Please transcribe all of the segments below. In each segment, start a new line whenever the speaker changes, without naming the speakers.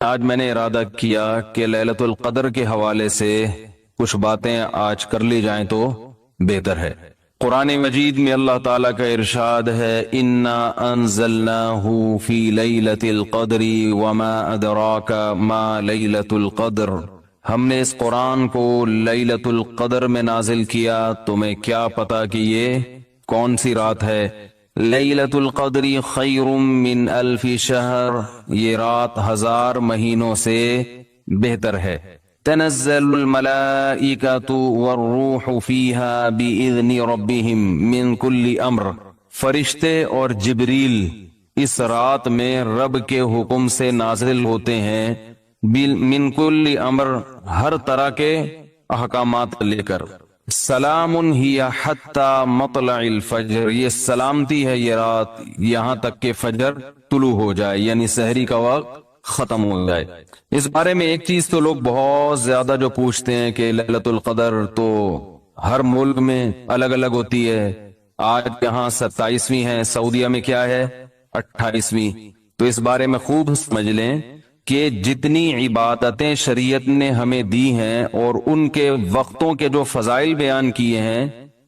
آج میں نے ارادہ کیا کہ لیلۃ القدر کے حوالے سے کچھ باتیں آج کر لی جائیں تو بہتر ہے۔ قرآن مجید میں اللہ تعالیٰ کا ارشاد ہے انا انزلناہ فی لیلۃ القدر وما ادراک ما لیلۃ القدر، ہم نے اس قرآن کو لیلۃ القدر میں نازل کیا، تمہیں کیا پتا کہ یہ کون سی رات ہے؟ لیلۃ القدر خیر من الف شہر، یہ رات 1000 مہینوں سے بہتر ہے۔ تنزل الملائکۃ والروح فیہا بإذن ربہم من کل امر، فرشتے اور جبریل اس رات میں رب کے حکم سے نازل ہوتے ہیں، من کل امر، ہر طرح کے احکامات لے کر۔ سلام ہی حتی مطلع الفجر، یہ سلامتی ہے یہ رات یہاں تک کہ فجر طلوع ہو جائے، یعنی سحری کا وقت ختم ہو جائے۔ اس بارے میں ایک چیز تو لوگ بہت زیادہ جو پوچھتے ہیں کہ لیلۃ القدر تو ہر ملک میں الگ الگ ہوتی ہے، آج یہاں 27ویں ہے، سعودیہ میں کیا ہے 28ویں۔ تو اس بارے میں خوب سمجھ لیں کہ جتنی عبادتیں شریعت نے ہمیں دی ہیں اور ان کے وقتوں کے جو فضائل بیان کیے ہیں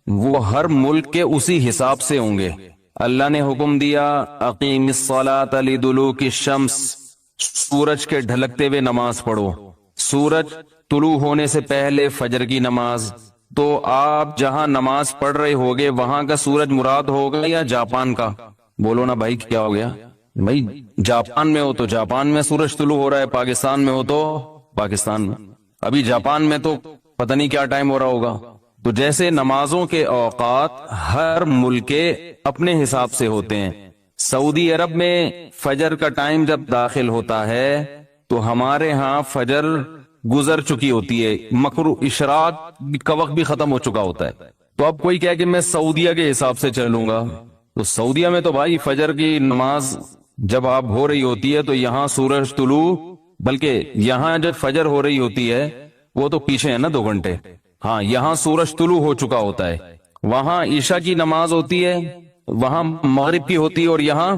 وہ ہر ملک کے اسی حساب سے ہوں گے۔ اللہ نے حکم دیا اقیم الصلاۃ لدلوک الشمس، سورج کے ڈھلکتے ہوئے نماز پڑھو، سورج طلوع ہونے سے پہلے فجر کی نماز۔ تو آپ جہاں نماز پڑھ رہے ہوگے وہاں کا سورج مراد ہوگا یا جاپان کا؟ بولو نا بھائی کیا ہو گیا؟ بھائی جاپان میں ہو تو جاپان میں سورج طلوع ہو رہا ہے، پاکستان میں ہو تو پاکستان میں۔ ابھی جاپان میں تو پتہ نہیں کیا ٹائم ہو رہا ہوگا۔ تو جیسے نمازوں کے اوقات ہر ملک کے اپنے حساب سے ہوتے ہیں، سعودی عرب میں فجر کا ٹائم جب داخل ہوتا ہے تو ہمارے ہاں فجر گزر چکی ہوتی ہے، مغرب اشراق کا وقت بھی ختم ہو چکا ہوتا ہے۔ تو اب کوئی کہے کہ میں سعودیہ کے حساب سے چلوں گا، تو سعودیہ میں تو بھائی فجر کی نماز جب آپ ہو رہی ہوتی ہے تو یہاں سورج طلوع، بلکہ یہاں جب فجر ہو رہی ہوتی ہے وہ تو پیچھے ہے نا 2 گھنٹے، ہاں یہاں سورج طلوع ہو چکا ہوتا ہے، وہاں عشاء کی نماز ہوتی ہے، وہاں مغرب کی ہوتی ہے اور یہاں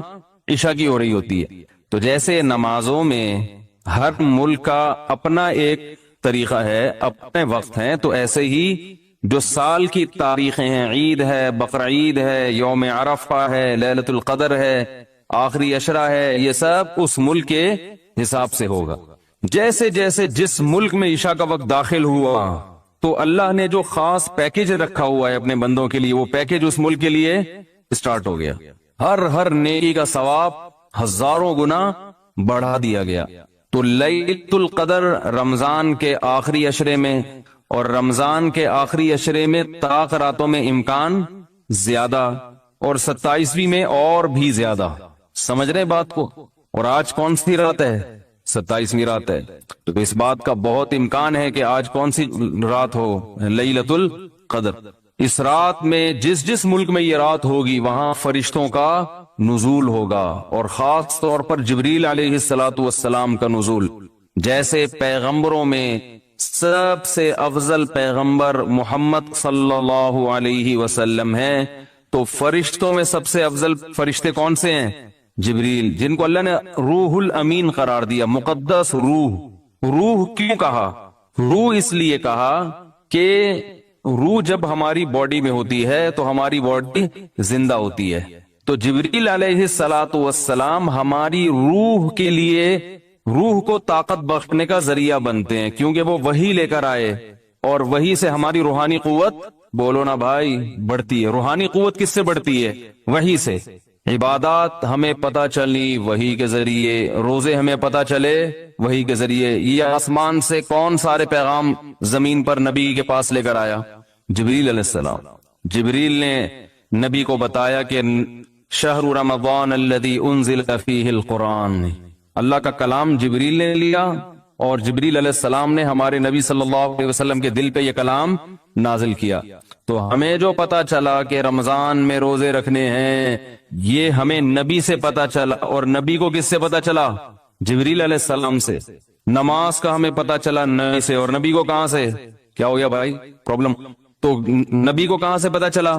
عشاء کی ہو رہی ہوتی ہے۔ تو جیسے نمازوں میں ہر ملک کا اپنا ایک طریقہ ہے، اپنے وقت ہیں، تو ایسے ہی جو سال کی تاریخیں ہیں، عید ہے، بقرعید ہے، یوم عرفہ ہے، لیلۃ القدر ہے، آخری عشرہ ہے، یہ سب اس ملک کے حساب سے ہوگا۔ جیسے جیسے جس ملک میں عشاء کا وقت داخل ہوا تو اللہ نے جو خاص پیکج رکھا ہوا ہے اپنے بندوں کے لیے، وہ پیکج اس ملک کے لیے اسٹارٹ ہو گیا، ہر نیکی کا ثواب 1000 گنا بڑھا دیا گیا۔ تو لیلۃ القدر رمضان کے آخری عشرے میں، اور رمضان کے آخری عشرے میں طلاق راتوں میں امکان زیادہ، اور 27ویں میں اور بھی زیادہ۔ سمجھ رہے بات کو؟ اور آج کون سی رات ہے؟ 27ویں رات ہے۔ تو اس بات کا بہت امکان ہے کہ آج کون سی رات ہو؟ لیلۃ القدر۔ اس رات میں جس ملک میں یہ رات ہوگی وہاں فرشتوں کا نزول ہوگا، اور خاص طور پر جبریل علیہ السلام کا نزول۔ جیسے پیغمبروں میں سب سے افضل پیغمبر محمد صلی اللہ علیہ وسلم ہیں، تو فرشتوں میں سب سے افضل فرشتے کون سے ہیں؟ جبریل، جن کو اللہ نے روح الامین قرار دیا، مقدس روح۔ روح کیوں کہا؟ روح اس لیے کہا کہ روح جب ہماری باڈی میں ہوتی ہے تو ہماری باڈی زندہ ہوتی ہے، تو جبریل علیہ السلام ہماری روح کے لیے، روح کو طاقت بخشنے کا ذریعہ بنتے ہیں، کیونکہ وہ وحی لے کر آئے، اور وحی سے ہماری روحانی قوت، بولو نا بھائی، بڑھتی ہے۔ روحانی قوت کس سے بڑھتی ہے؟ وحی سے۔ عبادات ہمیں پتہ چلی وحی کے ذریعے، روزے ہمیں پتہ چلے وحی کے ذریعے۔ یہ آسمان سے کون سارے پیغام زمین پر نبی کے پاس لے کر آیا؟ جبریل علیہ السلام۔ جبریل نے نبی کو بتایا کہ شہر رمضان الذی انزل فیہ القرآن، اللہ کا کلام جبریل نے لیا، اور جبریل علیہ السلام نے ہمارے نبی صلی اللہ علیہ وسلم کے دل پہ یہ کلام نازل کیا۔ تو ہمیں جو پتا چلا کہ رمضان میں روزے رکھنے ہیں، یہ ہمیں نبی سے پتا چلا، اور نبی کو کس سے پتا چلا؟ جبریل علیہ السلام سے۔ نماز کا ہمیں پتا چلا نبی سے، اور نبی کو کہاں سے؟ کیا ہو گیا بھائی؟ پرابلم؟ تو نبی کو کہاں سے پتا چلا؟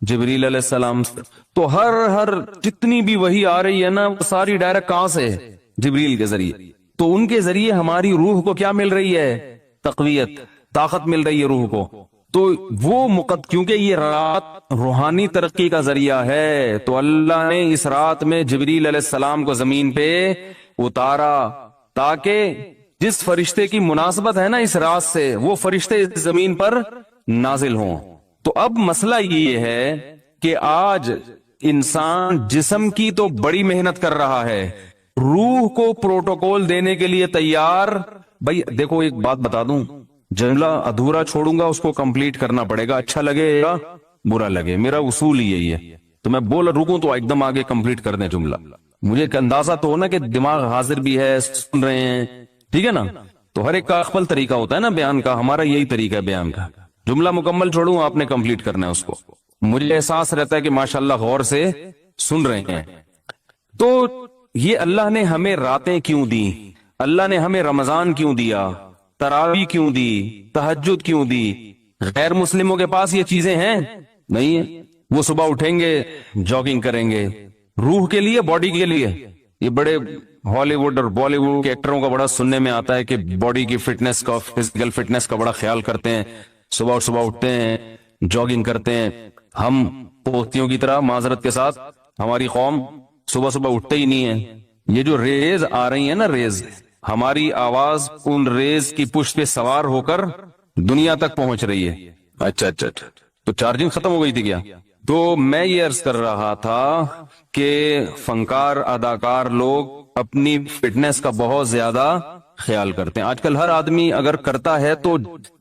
جبریل علیہ السلام سے۔ تو ہر جتنی بھی وحی آ رہی ہے نا، وہ ساری ڈائریکٹ کہاں سے؟ جبریل کے ذریعے۔ تو تو ان کے ذریعے ہماری روح کو کیا مل رہی ہے؟ تقویت، طاقت مل رہی ہے روح کو. تو وہ کیونکہ یہ رات روحانی ترقی کا ذریعہ ہے، تو اللہ نے اس رات میں جبریل علیہ السلام کو زمین پہ اتارا تاکہ جس فرشتے کی مناسبت ہے نا اس رات سے، وہ فرشتے اس زمین پر نازل ہوں. تو اب مسئلہ یہ ہے کہ آج انسان جسم کی تو بڑی محنت کر رہا ہے، روح کو پروٹوکول دینے کے لیے تیار. بھائی دیکھو ایک بات بتا دوں، جملہ ادھورا چھوڑوں گا اس کو کمپلیٹ کرنا پڑے گا، اچھا لگے یا برا لگے، میرا اصول ہی یہی ہے. تو میں بول رکوں تو ایک دم آگے کمپلیٹ کر دیں جملہ. مجھے ایک اندازہ تو ہو نا کہ دماغ حاضر بھی ہے، سن رہے ہیں، ٹھیک ہے نا. تو ہر ایک کا اخبل طریقہ ہوتا ہے نا بیان کا، ہمارا یہی طریقہ ہے بیان کا. جملہ مکمل چھوڑوں، آپ نے کمپلیٹ کرنا ہے اس کو. مجھے احساس رہتا ہے کہ ماشاءاللہ غور سے سن رہے ہیں. تو یہ اللہ نے ہمیں راتیں کیوں دی، اللہ نے ہمیں رمضان کیوں دیا، تراویح کیوں دی، تہجد کیوں دی؟ غیر مسلموں کے پاس یہ چیزیں ہیں نہیں ہیں. وہ صبح اٹھیں گے، جاگنگ کریں گے، روح کے لیے، باڈی کے لیے. یہ بڑے ہالی ووڈ اور بالی ووڈ کے ایکٹروں کا بڑا سننے میں آتا ہے کہ باڈی کی فٹنس کا، فزیکل فٹنس کا بڑا خیال کرتے ہیں، صبح اٹھتے ہیں، جاگنگ کرتے ہیں. ہم پوستیوں کی طرح معذرت کے ساتھ ہماری قوم صبح اٹھتے ہی نہیں ہے. یہ جو ریز آ رہی ہیں نا، ریز، ہماری آواز ان ریز کی پشت پہ سوار ہو کر دنیا تک پہنچ رہی ہے. اچھا تو چارجنگ ختم ہو گئی تھی کیا؟ تو میں یہ عرض کر رہا تھا کہ فنکار، اداکار لوگ اپنی فٹنس کا بہت زیادہ خیال کرتے ہیں. آج کل ہر آدمی اگر کرتا ہے تو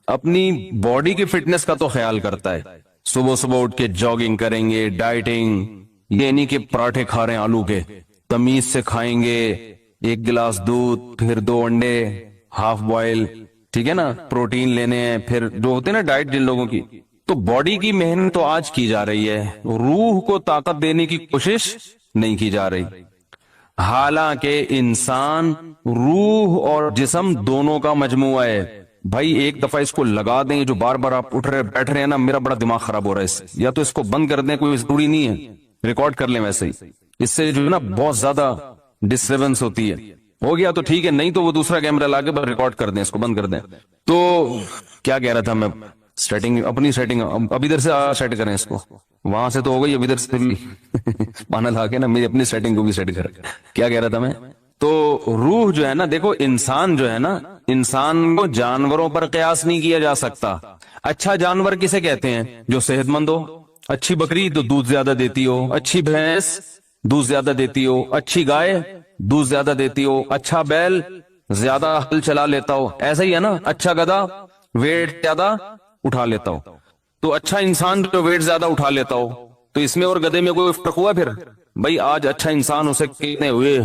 اپنی باڈی کی فٹنس کا تو خیال کرتا ہے. صبح اٹھ کے جاگنگ کریں گے، ڈائٹنگ، یہ نہیں کہ پراٹھے کھا رہے ہیں آلو کے، تمیز سے کھائیں گے، 1 گلاس دودھ، پھر 2 انڈے ہاف بوائل، ٹھیک ہے نا، پروٹین لینے ہیں، پھر جو ہوتے ہیں نا ڈائٹ جن لوگوں کی. تو باڈی کی محنت تو آج کی جا رہی ہے، روح کو طاقت دینے کی کوشش نہیں کی جا رہی. حالانکہ انسان روح اور جسم دونوں کا مجموعہ ہے. بھائی ایک دفعہ اس کو لگا دیں، جو بار بار آپ اٹھ رہے بیٹھ رہے ہیں نا، میرا بڑا دماغ خراب ہو رہا ہے اس سے. یا تو اس کو بند کر دیں، کوئی ضروری نہیں ہے، ریکارڈ کر لیں ویسے ہی. اس سے جو ہے نا بہت زیادہ ڈسٹربنس ہوتی ہے. ہو گیا تو ٹھیک ہے، نہیں تو وہ دوسرا کیمرہ لا کے بس ریکارڈ کر دیں، اس کو بند کر دیں. تو کیا کہہ رہا تھا میں؟ اپنی سیٹنگ اب ادھر سے سیٹ کریں اس کو، وہاں سے تو ہو گئی، اب ادھر سے بھی پانا لا کے نا میری اپنی سیٹنگ کو بھی سیٹ کر. کیا کہہ رہا تھا میں؟ تو روح جو ہے نا، دیکھو انسان جو ہے نا، انسان کو جانوروں پر قیاس نہیں کیا جا سکتا. اچھا جانور کسے کہتے ہیں؟ جو صحت مند ہو. اچھی بکری تو دودھ زیادہ دیتی ہو، اچھی بھینس دودھ زیادہ دیتی ہو، اچھی گائے دودھ زیادہ دیتی ہو، اچھا بیل زیادہ ہل چلا لیتا ہو. ایسا ہی ہے نا، اچھا گدھا ویٹ زیادہ اٹھا لیتا ہو. تو اچھا انسان جو ویٹ زیادہ اٹھا لیتا ہو، تو اس میں اور گدھے میں کوئی فرق ہوا؟ پھر بھائی آج اچھا انسان اسے کتنے ہوئے،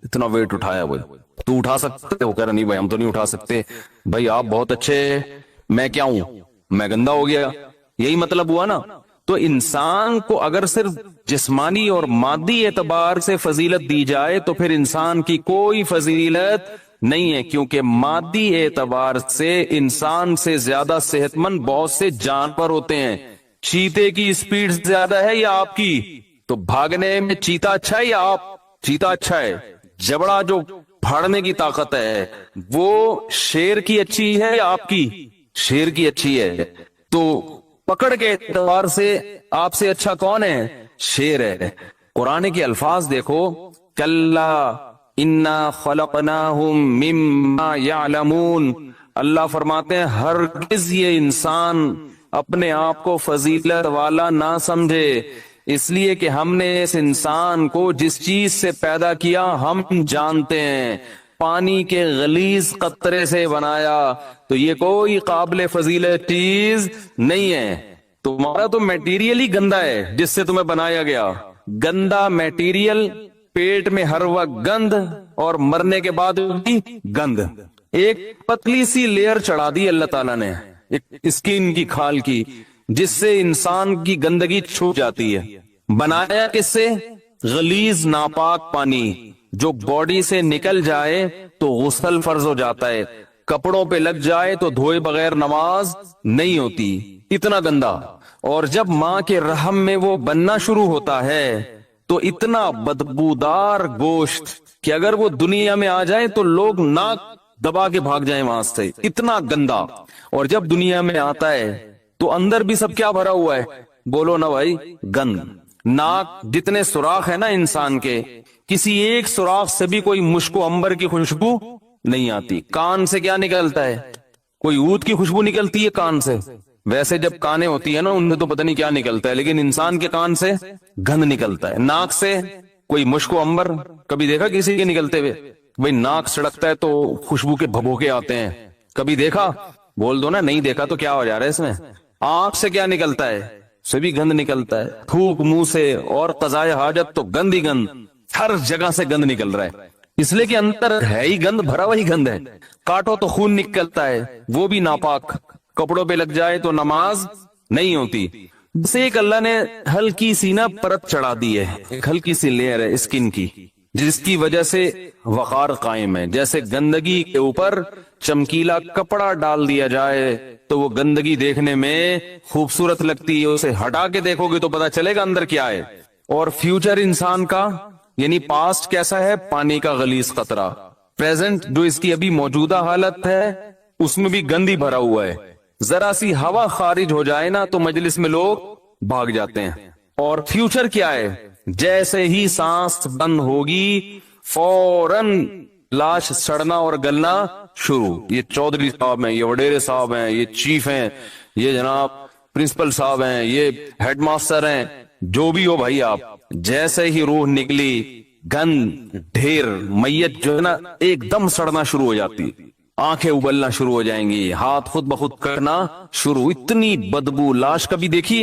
اتنا ویٹ اٹھایا وہ، تو اٹھا سکتے ہو؟ کہہ رہا نہیں بھائی ہم تو نہیں اٹھا سکتے. بھائی آپ بہت اچھے، میں کیا ہوں، میں گندا ہو گیا. یہی مطلب ہوا نا. تو انسان کو اگر صرف جسمانی اور مادی اعتبار سے فضیلت دی جائے تو پھر انسان کی کوئی فضیلت نہیں ہے، کیونکہ مادی اعتبار سے انسان سے زیادہ صحت مند بہت سے جانور ہوتے ہیں. چیتے کی سپیڈ زیادہ ہے یا آپ کی؟ تو بھاگنے میں چیتا اچھا ہے یا آپ؟ چیتا اچھا ہے. جبڑا جو پھاڑنے کی طاقت ہے وہ شیر کی اچھی ہے یا آپ کی؟ شیر کی اچھی ہے. تو پکڑ کے اعتبار سے آپ سے اچھا کون ہے؟ شیر ہے. قرآن کے الفاظ دیکھو، کلا انا خلقناہم مما یعلمون. اللہ فرماتے ہیں ہرگز یہ انسان اپنے آپ کو فضیلت والا نہ سمجھے، اس لیے کہ ہم نے اس انسان کو جس چیز سے پیدا کیا ہم جانتے ہیں. پانی کے غلیظ قطرے سے بنایا، تو یہ کوئی قابل فضیلت چیز نہیں ہے. تمہارا تو میٹیریل ہی گندا ہے جس سے تمہیں بنایا گیا. گندا میٹیریل پیٹ میں ہر وقت گند، اور مرنے کے بعد بھی گند. ایک پتلی سی لیئر چڑھا دی اللہ تعالیٰ نے، ایک اسکن کی کھال کی، جس سے انسان کی گندگی چھپ جاتی ہے. بنایا کس سے؟ غلیظ ناپاک پانی، جو باڈی سے نکل جائے تو غسل فرض ہو جاتا ہے، کپڑوں پہ لگ جائے تو دھوئے بغیر نماز نہیں ہوتی، اتنا گندا. اور جب ماں کے رحم میں وہ بننا شروع ہوتا ہے تو اتنا بدبودار گوشت کہ اگر وہ دنیا میں آ جائے تو لوگ ناک دبا کے بھاگ جائیں وہاں سے، اتنا گندا. اور جب دنیا میں آتا ہے تو اندر بھی سب کیا بھرا ہوا ہے؟ بولو نا بھائی، گند. ناک جتنے سوراخ ہے نا انسان کے، کسی ایک سوراخ سے بھی کوئی مشک و عنبر کی خوشبو نہیں آتی. کان سے کیا نکلتا ہے؟ کوئی عود کی خوشبو نکلتی ہے کان سے. ویسے جب کانیں ہوتی ہے نا ان سے تو پتہ نہیں کیا نکلتا ہے، لیکن انسان کے کان سے گند نکلتا ہے. ناک سے کوئی مشک و عنبر کبھی دیکھا کسی کے نکلتے ہوئے؟ بھئی ناک سڑکتا ہے تو خوشبو کے بھبوکے آتے ہیں، کبھی دیکھا؟ بول دو نا نہیں دیکھا تو کیا ہو جا رہا ہے اس میں. آنکھ سے کیا نکلتا ہے؟ سے بھی گند نکلتا ہے. تھوک منہ سے اور قضائے حاجت تو گند ہی گند، ہر جگہ سے گند نکل رہا ہے. اس لیے کہ اندر ہے ہی گند، بھرا وہی گند ہے. کاٹو تو خون نکلتا ہے، وہ بھی ناپاک. کپڑوں پہ لگ جائے تو نماز نہیں ہوتی. بس ایک اللہ نے ہلکی سی نا پرت چڑھا دی ہے، ایک ہلکی سی لیئر ہے اسکن کی، جس کی وجہ سے وقار قائم ہے. جیسے گندگی کے اوپر چمکیلا کپڑا ڈال دیا جائے تو وہ گندگی دیکھنے میں خوبصورت لگتی ہے، اسے ہٹا کے دیکھو گے تو پتا چلے گا اندر کیا ہے. اور فیوچر انسان کا یعنی پاسٹ کیسا ہے؟ پانی کا غلیظ قطرہ. پریزنٹ جو اس کی ابھی موجودہ حالت ہے اس میں بھی گندی بھرا ہوا ہے. ذرا سی ہوا خارج ہو جائے نا تو مجلس میں لوگ بھاگ جاتے ہیں. اور فیوچر کیا ہے؟ جیسے ہی سانس بند ہوگی فوراً لاش سڑنا اور گلنا شروع. یہ چودھری صاحب ہیں، یہ وڈیرے صاحب ہیں، یہ چیف ہیں، یہ جناب پرنسپل صاحب ہیں، یہ ہیڈ ماسٹر ہیں، جو بھی ہو بھائی آپ، جیسے ہی روح نکلی گند ڈھیر میت جو ہے نا ایک دم سڑنا شروع ہو جاتی. آنکھیں ابلنا شروع ہو جائیں گی، ہاتھ خود بخود کرنا شروع. اتنی بدبو لاش کبھی دیکھی